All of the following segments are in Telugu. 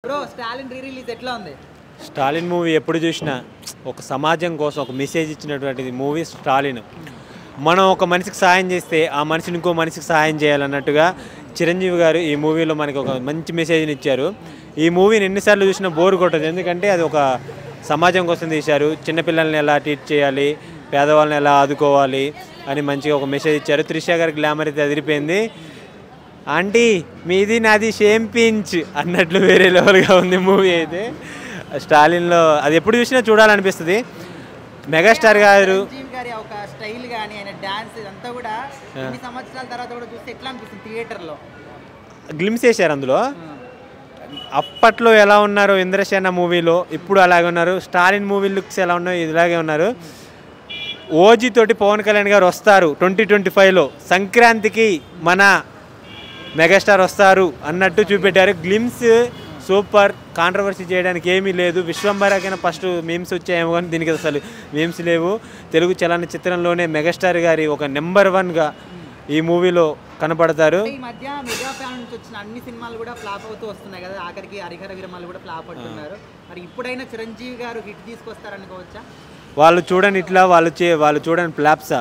బ్రో స్టాలిన్ రీ రిలీజ్ ఎట్లా ఉంది? స్టాలిన్ మూవీ ఎప్పుడు చూసినా ఒక సమాజం కోసం ఒక మెసేజ్ ఇచ్చినటువంటిది మూవీ స్టాలిన్. మనం ఒక మనిషికి సహాయం చేస్తే ఆ మనిషిని ఇంకో మనిషికి సహాయం చేయాలన్నట్టుగా చిరంజీవి గారు ఈ మూవీలో మనకి ఒక మంచి మెసేజ్ని ఇచ్చారు. ఈ మూవీని ఎన్నిసార్లు చూసినా బోర్ కొట్టదు, ఎందుకంటే అది ఒక సమాజం కోసం తీశారు. చిన్నపిల్లల్ని ఎలా ట్రీట్ చేయాలి, పేదవాళ్ళని ఎలా ఆదుకోవాలి అని మంచిగా ఒక మెసేజ్ ఇచ్చారు. త్రిష గారి గ్లామర్ అయితే అదిరిపోయింది. ఆంటీ మీది నాది సేమ్ పించ్ అన్నట్లు వేరే లెవెల్గా ఉంది మూవీ అయితే. స్టాలిన్లో అది ఎప్పుడు చూసినా చూడాలనిపిస్తుంది. మెగాస్టార్ గారు ఒక స్టైల్ గానీ ఆయన డాన్స్ ఇదంతా కూడా ఎన్ని సంవత్సరాల తర్వాత కూడా చూస్తే ఎట్లా అనిపిస్తుంది థియేటర్లో? గ్లిమ్స్ వేశారు అందులో. అప్పట్లో ఎలా ఉన్నారో ఇంద్రసేన మూవీలో, ఇప్పుడు అలాగే ఉన్నారు. స్టాలిన్ మూవీ లుక్స్ ఎలా ఉన్నాయో ఇలాగే ఉన్నారు. ఓజీ తోటి పవన్ కళ్యాణ్ గారు వస్తారు 2025లో సంక్రాంతికి, మన మెగాస్టార్ వస్తారు అన్నట్టు చూపెట్టారు. గ్లిమ్స్ సూపర్, కాంట్రవర్సీ చేయడానికి ఏమీ లేదు. విశ్వంబరకైనా ఫస్ట్ మీమ్స్ వచ్చాయేమో కానీ దీనికి అసలు మీమ్స్ లేవు. తెలుగు చలనచిత్రంలోనే మెగాస్టార్ గారి ఒక నెంబర్ 1గా ఈ మూవీలో కనపడతారు. ఈ మధ్య మెగా ఫ్యాన్ నుంచి వచ్చిన అన్ని సినిమాలు కూడా ఫ్లాప్ అవుతూ వస్తున్నాయి కదా, ఆఖరికి హరిహర విరమాలు కూడా ఫ్లాప్ అవుతున్నారు. మరి ఇప్పుడైనా చిరంజీవి గారు హిట్ తీసుకొస్తారనుకోవచ్చా? వాళ్ళు చూడని ఇట్లా వాళ్ళు చూడని ఫ్లాప్సా.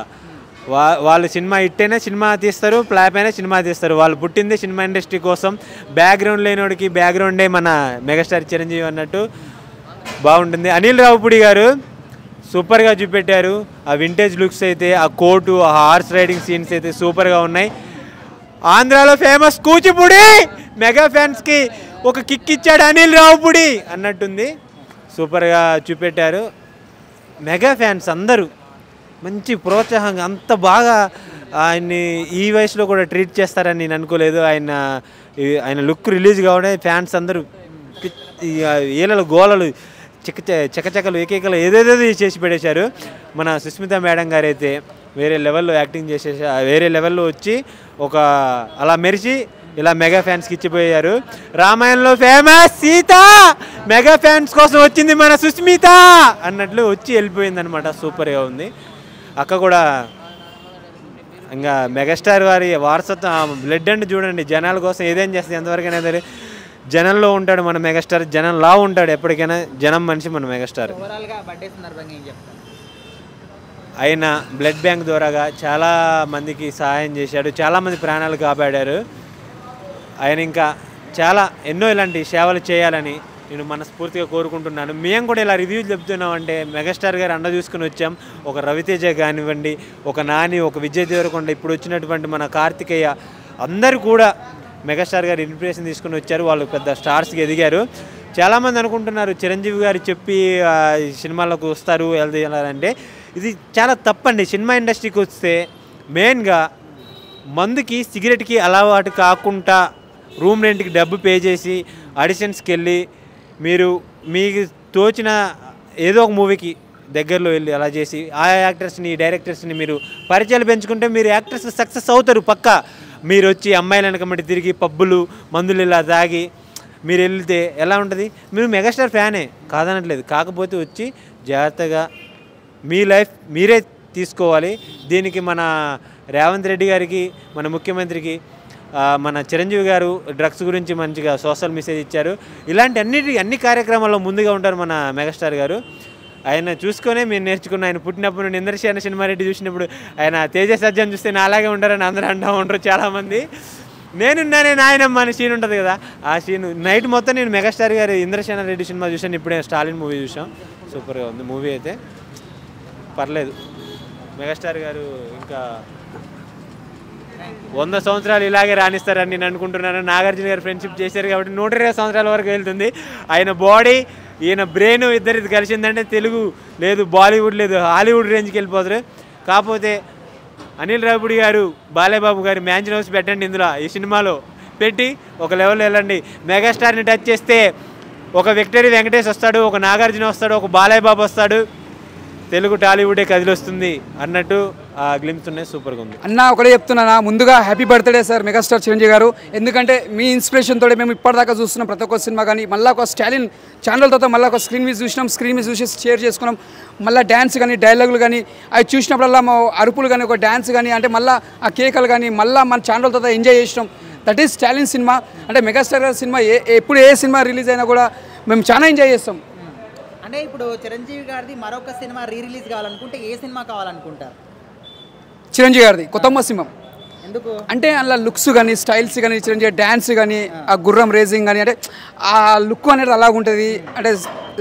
వాళ్ళు సినిమా హిట్ అయినా సినిమా తీస్తారు, ఫ్లాప్ అయినా సినిమా తీస్తారు. వాళ్ళు పుట్టిందే సినిమా ఇండస్ట్రీ కోసం. బ్యాక్గ్రౌండ్ లేనివాడికి బ్యాక్గ్రౌండే మన మెగాస్టార్ చిరంజీవి అన్నట్టు బాగుంటుంది. అనిల్ రావుపూడి గారు సూపర్గా చూపెట్టారు. ఆ వింటేజ్ లుక్స్ అయితే, ఆ కోటు, ఆ హార్స్ రైడింగ్ సీన్స్ అయితే సూపర్గా ఉన్నాయి. ఆంధ్రాలో ఫేమస్ కూచిపూడి మెగా ఫ్యాన్స్కి ఒక కిక్ ఇచ్చాడు అనిల్ రావుపూడి అన్నట్టుంది. సూపర్గా చూపెట్టారు. మెగా ఫ్యాన్స్ అందరూ మంచి ప్రోత్సాహంగా అంత బాగా ఆయన్ని ఈ వయసులో కూడా ట్రీట్ చేస్తారని నేను అనుకోలేదు. ఆయన లుక్ రిలీజ్ కావడే ఫ్యాన్స్ అందరూ ఏలలు గోలలు చకచకలు ఏకేకలు ఏదేదో చేసి పెట్టేశారు. మన సుస్మిత మేడం గారు అయితే వేరే లెవెల్లో యాక్టింగ్ వేరే లెవెల్లో వచ్చి ఒక అలా మెరిచి ఇలా మెగా ఫ్యాన్స్కి ఇచ్చిపోయారు. రామాయణంలో ఫేమస్ సీత మెగా ఫ్యాన్స్ కోసం వచ్చింది మన సుస్మిత అన్నట్లు వచ్చి వెళ్ళిపోయింది అనమాట. సూపర్గా ఉంది. అక్క కూడా ఇంకా మెగాస్టార్ వారి వారసత్వం బ్లడ్ అండ్ చూడండి, జనాల కోసం ఏదేం చేస్తుంది, ఎంతవరకైనా సరే జనంలో ఉంటాడు మన మెగాస్టార్. జనంలా ఉంటాడు ఎప్పటికైనా, జనం మనిషి మన మెగాస్టార్. ఆయన బ్లడ్ బ్యాంక్ ద్వారాగా చాలా మందికి సహాయం చేశాడు, చాలామంది ప్రాణాలు కాపాడారు. ఆయన ఇంకా చాలా ఎన్నో ఇలాంటి సేవలు చేయాలని నేను మనస్ఫూర్తిగా కోరుకుంటున్నాను. మేము కూడా ఇలా రివ్యూ చెప్తున్నామంటే మెగాస్టార్ గారు అండ చూసుకుని వచ్చాం. ఒక రవితేజ కానివ్వండి, ఒక నాని, ఒక విజయ్ దేవరకొండ, ఇప్పుడు వచ్చినటువంటి మన కార్తికేయ, అందరూ కూడా మెగాస్టార్ గారు ఇన్స్పిరేషన్ తీసుకుని వచ్చారు. వాళ్ళు పెద్ద స్టార్స్కి ఎదిగారు. చాలామంది అనుకుంటున్నారు చిరంజీవి గారు చెప్పి సినిమాలకు వస్తారు వెళ్తారంటే ఇది చాలా తప్పండి. సినిమా ఇండస్ట్రీకి వస్తే మెయిన్గా మందుకి, సిగరెట్కి అలవాటు కాకుండా రూమ్ రెంట్కి డబ్బు పే చేసి ఆడిషన్స్కి వెళ్ళి మీకు తోచిన ఏదో ఒక మూవీకి దగ్గరలో వెళ్ళి అలా చేసి ఆ యాక్టర్స్ని, డైరెక్టర్స్ని మీరు పరిచయాలు పెంచుకుంటే మీరు యాక్టర్స్ సక్సెస్ అవుతారు పక్కా. మీరు వచ్చి అమ్మాయిల వెనకమ్మటి తిరిగి పబ్బులు, మందులు ఇలా తాగి మీరు వెళ్తే ఎలా ఉంటుంది? మీరు మెగాస్టార్ ఫ్యానే కాదనట్లేదు, కాకపోతే వచ్చి జాగ్రత్తగా మీ లైఫ్ మీరే తీసుకోవాలి. దీనికి మన రేవంత్ రెడ్డి గారికి, మన ముఖ్యమంత్రికి, మన చిరంజీవి గారు డ్రగ్స్ గురించి మంచిగా సోషల్ మెసేజ్ ఇచ్చారు. ఇలాంటి అన్ని కార్యక్రమాల్లో ముందుగా ఉంటారు మన మెగాస్టార్ గారు. ఆయన చూసుకొనే మేము నేర్చుకున్న. ఆయన పుట్టినప్పుడు నుండి ఇంద్రసేన సినిమారెడ్డి చూసినప్పుడు ఆయన తేజ సజ్జన్ చూస్తే నా అలాగే ఉంటారని అందరూ అంటూ ఉంటారు చాలామంది. నేనున్నానే నాయనమ్మ అనే సీన్ ఉంటుంది కదా, ఆ సీన్ నైట్ మొత్తం నేను మెగాస్టార్ గారు ఇంద్రసేన రెడ్డి సినిమా చూసాను. ఇప్పుడే స్టాలిన్ మూవీ చూసాం. సూపర్గా ఉంది మూవీ అయితే, పర్లేదు. మెగాస్టార్ గారు ఇంకా 100 సంవత్సరాలు ఇలాగే రాణిస్తారని నేను అనుకుంటున్నాను. నాగార్జున గారు ఫ్రెండ్షిప్ చేశారు కాబట్టి 120 సంవత్సరాల వరకు వెళ్తుంది. ఆయన బాడీ, ఈయన బ్రెయిన్ ఇద్దరిది కలిసిందంటే తెలుగు లేదు, బాలీవుడ్ లేదు, హాలీవుడ్ రేంజ్కి వెళ్ళిపోతారు. కాకపోతే అనిల్ రావుపూడి గారు, బాలేబాబు గారు మ్యాన్షన్ హౌస్ పెట్టండి ఇందులో, ఈ సినిమాలో పెట్టి ఒక లెవెల్ వెళ్ళండి. మెగాస్టార్ని టచ్ చేస్తే ఒక విక్టరీ వెంకటేష్ వస్తాడు, ఒక నాగార్జున వస్తాడు, ఒక బాలేబాబు వస్తాడు, తెలుగు టాలీవుడే కదిలొస్తుంది అన్నట్టు ఆ గ్లిమ్స్ ఉన్నాయి. సూపర్గా ఉంది అన్న. ఒకటే చెప్తున్నా, ముందుగా happy birthday sir megastar Chiranjeevi గారు. ఎందుకంటే మీ ఇన్స్పిరేషన్ తోటి మేము ఇప్పటిదాకా చూస్తున్నాం ప్రతి ఒక్క సినిమా. కానీ మళ్ళీ ఒక స్టాలిన్ ఛానల్ తర్వాత మళ్ళీ ఒక స్క్రీన్ మీద చూసినాం, స్క్రీన్ మీద చూసి షేర్ చేసుకున్నాం. మళ్ళీ డ్యాన్స్ కానీ, డైలాగులు కానీ అవి చూసినప్పుడల్లా మా అరుపులు కానీ, ఒక డ్యాన్స్ కానీ, అంటే మళ్ళీ ఆ కేకలు కానీ మళ్ళీ మన ఛానల్ తర్వాత ఎంజాయ్ చేసినాం. That is Stalin cinema. అంటే మెగాస్టార్ గారి సినిమా ఎప్పుడు ఏ సినిమా రిలీజ్ అయినా కూడా మేము చాలా ఎంజాయ్ చేస్తాం. అంటే ఇప్పుడు చిరంజీవి గారిది మరొక సినిమా రిలీజ్ కావాలనుకుంటే ఏ సినిమా కావాలనుకుంటారు? చిరంజీవి గారిది కొత్త సింహం. ఎందుకు అంటే అలా లుక్స్ కానీ స్టైల్స్ కానీ చిరంజీవి డ్యాన్స్ కానీ ఆ గుర్రం రేసింగ్ కానీ అంటే ఆ లుక్ అనేది అలాగ ఉంటుంది. అంటే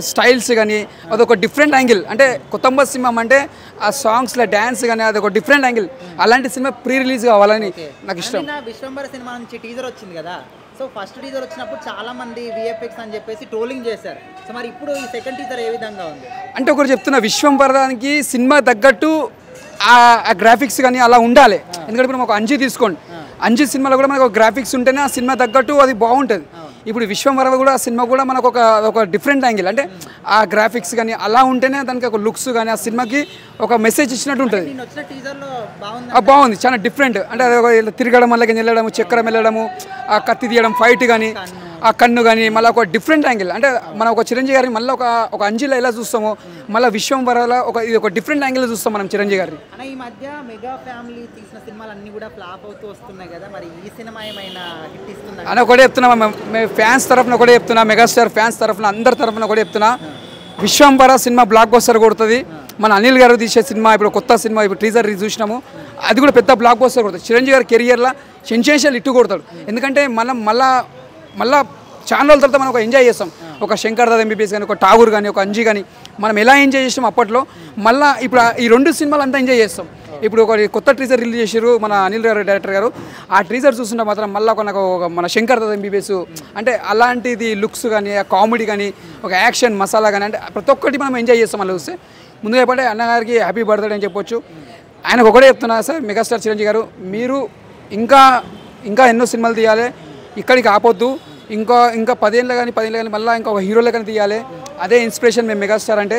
స్టైల్స్ కానీ అదొక డిఫరెంట్ యాంగిల్. అంటే కొత్త సింహం అంటే ఆ సాంగ్స్లో డ్యాన్స్ కానీ అదొక డిఫరెంట్ యాంగిల్. అలాంటి సినిమా ప్రీ రిలీజ్ కావాలని నాకు ఇష్టం. విశ్వంబర సినిమా నుంచి టీజర్ వచ్చింది కదా, సో ఫస్ట్ టీజర్ వచ్చినప్పుడు చాలా మంది విఎఫ్ఎక్స్ అని చెప్పేసి ట్రోలింగ్ చేశారు. సో మరి ఇప్పుడు ఈ సెకండ్ టీజర్ ఏ విధంగా ఉంది? అంటే ఒకటి చెప్తున్నా, విశ్వంబరానికి సినిమా తగ్గట్టు ఆ గ్రాఫిక్స్ కానీ అలా ఉండాలి. ఎందుకంటే ఇప్పుడు మాకు అంజీ తీసుకోండి, అంజీ సినిమాలో కూడా మనకు గ్రాఫిక్స్ ఉంటేనే ఆ సినిమా తగ్గట్టు అది బాగుంటుంది. ఇప్పుడు విశ్వంబర కూడా ఆ సినిమా కూడా మనకు ఒక డిఫరెంట్ యాంగిల్. అంటే ఆ గ్రాఫిక్స్ కానీ అలా ఉంటేనే దానికి ఒక లుక్స్ కానీ ఆ సినిమాకి ఒక మెసేజ్ ఇచ్చినట్టు ఉంటుంది. బాగుంది, చాలా డిఫరెంట్. అంటే అది తిరగడం వల్ల వెళ్ళడము, చక్రం వెళ్ళడము, ఆ కత్తి తీయడం, ఫైట్ కానీ ఆ కన్ను కానీ మళ్ళీ ఒక డిఫరెంట్ యాంగిల్. అంటే మనం ఒక చిరంజీవి గారిని మళ్ళీ ఒక అంజీలో ఎలా చూస్తామో మళ్ళీ విశ్వంబరలో ఇది ఒక డిఫరెంట్ యాంగిల్లో చూస్తాం మనం చిరంజీవి గారిని. ఈ మధ్య మెగా ఫ్యామిలీ తీసిన సినిమాలు అన్ని కూడా ఫ్లాప్ అవుతూ వస్తున్నాయి కదా, మరి ఈ సినిమా ఏమైనా హిట్ ఇస్తుందా అని ఒకటే చెప్తున్నా. మేము ఫ్యాన్స్ తరఫున ఒకటే చెప్తున్నా, మెగాస్టార్ ఫ్యాన్స్ తరఫున అందరి తరఫున ఒకటే చెప్తున్నా, విశ్వంబర సినిమా బ్లాక్ బస్టర్ కొడుతుంది. మన అనిల్ గారు తీసే సినిమా ఇప్పుడు కొత్త సినిమా ఇప్పుడు టీజర్ చూసినాము, అది కూడా పెద్ద బ్లాక్ బస్టర్ కొడుతుంది. చిరంజీవి గారి కెరియర్లో సెన్సేషనల్ ఇట్టు కొడతాడు. ఎందుకంటే మనం మళ్ళా చాలా రోజుల తర్వాత మనం ఒక ఎంజాయ్ చేస్తాం. ఒక శంకర్ దాదా ఎంబీబీఎస్ కానీ, ఒక ఠాగూర్ కానీ, ఒక అంజీ కానీ మనం ఎలా ఎంజాయ్ చేస్తాం అప్పట్లో, మళ్ళీ ఇప్పుడు ఈ రెండు సినిమాలు అంతా ఎంజాయ్ చేస్తాం. ఇప్పుడు ఒక కొత్త టీజర్ రిలీజ్ చేశారు మన అనిల్ గారు డైరెక్టర్ గారు. ఆ టీజర్ చూస్తుంటే మాత్రం మళ్ళీ నాకు మన శంకర్ దాదా ఎంబీబీఎస్ అంటే అలాంటిది లుక్స్ కానీ, ఆ కామెడీ కానీ, ఒక యాక్షన్ మసాలా కానీ, అంటే ప్రతి ఒక్కటి మనం ఎంజాయ్ చేస్తాం. మళ్ళీ చూస్తే ముందుగా చెప్పంటే అన్నగారికి హ్యాపీ బర్త్డే అని చెప్పొచ్చు. ఆయనకు ఒకటే చెప్తున్నా సార్, మెగాస్టార్ చిరంజీవి గారు మీరు ఇంకా ఎన్నో సినిమాలు తీయాలి, ఇక్కడికి ఆపొద్దు. ఇంకా 10 ఏళ్ళు కానీ మళ్ళీ ఇంకా ఒక హీరోలే కానీ తీయాలి. అదే ఇన్స్పిరేషన్ మేము మెగాస్టార్ అంటే.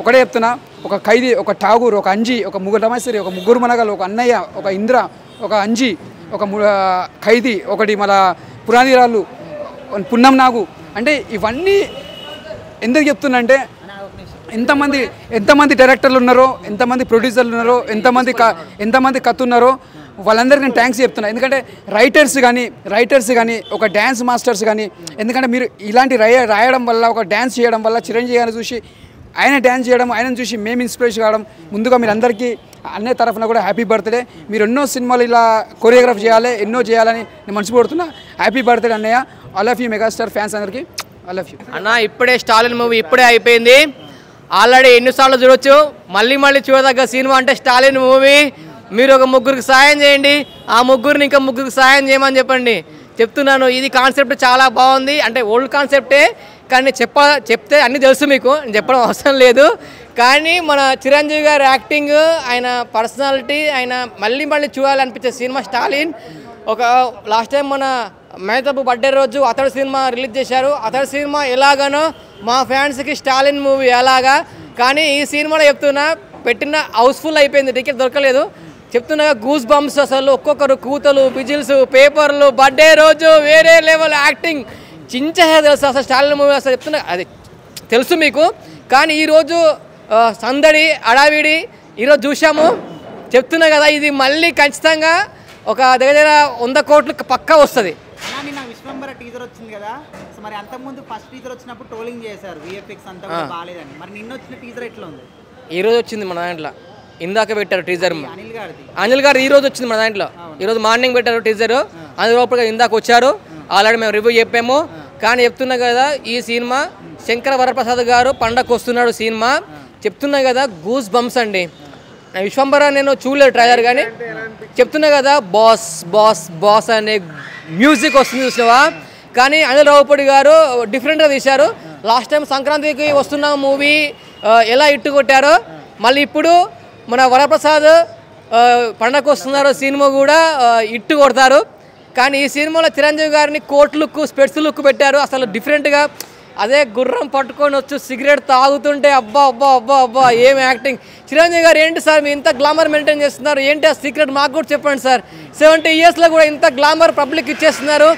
ఒకటే చెప్తున్నా, ఒక ఖైదీ, ఒక ఠాగూర్, ఒక అంజీ, ఒక రమేశ్వరి, ఒక ముగ్గురు మనగలు, ఒక అన్నయ్య, ఒక ఇంద్ర, ఒక అంజీ, ఒక ఖైదీ, ఒకటి మన పురాణిరాళ్ళు, పున్నం నాగు, అంటే ఇవన్నీ ఎందుకు చెప్తున్నా అంటే ఎంతమంది డైరెక్టర్లు ఉన్నారో, ఎంతమంది ప్రొడ్యూసర్లు ఉన్నారో, ఎంతమంది కథ ఉన్నారో వాళ్ళందరికీ నేను థ్యాంక్స్ చెప్తున్నా. ఎందుకంటే రైటర్స్ కానీ ఒక డ్యాన్స్ మాస్టర్స్ కానీ, ఎందుకంటే మీరు ఇలాంటి రాయడం వల్ల, ఒక డ్యాన్స్ చేయడం వల్ల చిరంజీవి గారిని చూసి ఆయన డ్యాన్స్ చేయడం, ఆయనను చూసి మేము ఇన్స్పిరేషన్ కావడం. ముందుగా మీరు అందరికీ అన్నయ్య తరఫున కూడా హ్యాపీ బర్త్డే. మీరు ఎన్నో సినిమాలు ఇలా కొరియోగ్రాఫ్ చేయాలి, ఎన్నో చేయాలని నేను మనసు కోరుతున్నా. హ్యాపీ బర్త్డే అన్నయ్య. I love you megastar fans అందరికీ ఐ లవ్ యూ అన్న. ఇప్పుడే స్టాలిన్ మూవీ ఇప్పుడే అయిపోయింది. ఆల్రెడీ ఎన్నిసార్లు చూడొచ్చు, మళ్ళీ చూడదగ్గ సినిమా అంటే స్టాలిన్ మూవీ. మీరు ఒక ముగ్గురికి సాయం చేయండి, ఆ ముగ్గురిని ఇంకా ముగ్గురికి సాయం చేయమని చెప్పండి. చెప్తున్నాను, ఇది కాన్సెప్ట్ చాలా బాగుంది. అంటే ఓల్డ్ కాన్సెప్టే, కానీ చెప్తే అన్నీ తెలుసు మీకు, చెప్పడం అవసరం లేదు. కానీ మన చిరంజీవి గారి యాక్టింగ్, ఆయన పర్సనాలిటీ, ఆయన మళ్ళీ చూడాలనిపించే సినిమా స్టాలిన్. ఒక లాస్ట్ టైం మన మేతపు బర్త్డే రోజు అతడు సినిమా రిలీజ్ చేశారు. అతడు సినిమా ఎలాగానో మా ఫ్యాన్స్కి స్టాలిన్ మూవీ అలాగా. కానీ ఈ సినిమాలో చెప్తున్నా, పెట్టిన హౌస్ఫుల్ అయిపోయింది, టికెట్ దొరకలేదు. చెప్తున్నా గూస్ బంప్స్, అసలు ఒక్కొక్కరు కూతలు, బిజిల్స్, పేపర్లు, బర్త్డే రోజు వేరే లెవెల్ యాక్టింగ్ చించే తెలుసు అసలు స్టాలిన్ మూవీ. అసలు చెప్తున్నా అది తెలుసు మీకు. కానీ ఈరోజు సందడి అడావిడి ఈరోజు చూసాము. చెప్తున్నా కదా, ఇది మళ్ళీ ఖచ్చితంగా ఒక దగ్గర 100 కోట్లు పక్కా వస్తుంది. నిన్న విశ్వంబర టీజర్ వచ్చింది కదా, సో మరి అంతకుముందు ఫస్ట్ టీజర్ వచ్చినప్పుడు ట్రోలింగ్ చేశారు, విఎఫ్ఎక్స్ అంతా కూడా బాగాలేదని. మరి నిన్న వచ్చిన టీజర్ ఎట్లా ఉంది? ఈరోజు వచ్చింది మన దాంట్లో, ఇందాక పెట్టారు టీజర్. అనిల్ గారు ఈరోజు వచ్చింది మన దాంట్లో, ఈరోజు మార్నింగ్ పెట్టారు టీజర్. అందులోపల ఇందాక వచ్చారు, ఆల్రెడీ మేము రివ్యూ చెప్పాము. కానీ చెప్తున్నా కదా, ఈ సినిమా శంకర వరప్రసాద్ గారు పండగకు వస్తున్నాడు సినిమా. చెప్తున్నా కదా, గూస్ బంప్స్ అండి. విశ్వంబర నేను చూడలేదు ట్రైలర్, కానీ చెప్తున్నా కదా, బాస్ బాస్ బాస్ అనే మ్యూజిక్ వస్తుంది చూసినావా. కానీ అనిల్ రావుపూడి గారు డిఫరెంట్గా తీశారు. లాస్ట్ టైం సంక్రాంతికి వస్తున్న మూవీ ఎలా ఇట్టు కొట్టారో, మళ్ళీ ఇప్పుడు మన వరప్రసాద్ పండగకు వస్తున్నారు సినిమా కూడా ఇట్టు కొడతారు. కానీ ఈ సినిమాలో చిరంజీవి గారిని కోట్ లుక్, స్పెట్స్ లుక్ పెట్టారు. అసలు డిఫరెంట్గా అదే గుర్రం పట్టుకొని వచ్చి సిగరెట్ తాగుతుంటే అబ్బా అబ్బా అబ్బా అబ్బా ఏం యాక్టింగ్. చిరంజీవి గారు ఏంటి సార్ మీరు ఇంత గ్లామర్ మెయింటైన్ చేస్తున్నారు, ఏంటి ఆ సీక్రెట్ మాకు కూడా చెప్పండి సార్. 70 ఇయర్స్లో కూడా ఇంత గ్లామర్ పబ్లిక్ ఇచ్చేస్తున్నారు.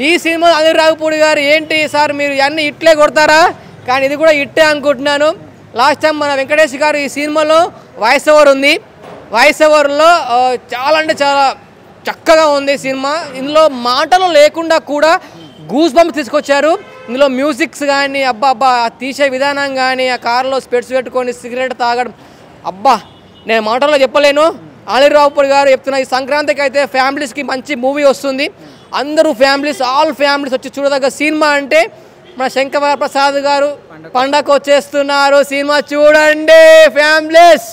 ఈ సినిమా అనిల్ రావుపూడి గారు ఏంటి సార్ మీరు అన్నీ ఇట్లే కొడతారా? కానీ ఇది కూడా ఇట్టే అనుకుంటున్నాను. లాస్ట్ టైం మన వెంకటేష్ గారు ఈ సినిమాలో వాయిస్ ఓవర్ ఉంది. వాయిస్ ఓవర్లో చాలా అంటే చాలా చక్కగా ఉంది సినిమా. ఇందులో మాటలు లేకుండా కూడా గూస్ బంప్స్ తీసుకొచ్చారు. ఇందులో మ్యూజిక్స్ కానీ అబ్బా తీసే విధానం కానీ, ఆ కార్లో స్పెట్స్ పెట్టుకొని సిగరెట్ తాగడం, అబ్బా నేను మాటల్లో చెప్పలేను. అనిల్ రావుపూడి గారు చెప్తున్న ఈ సంక్రాంతికి అయితే ఫ్యామిలీస్కి మంచి మూవీ వస్తుంది. అందరూ ఆల్ ఫ్యామిలీస్ వచ్చి చూడదగ్గ సినిమా అంటే మన శంకర ప్రసాద్ గారు పండగ వచ్చేస్తున్నారు. సినిమా చూడండి ఫ్యామిలీస్.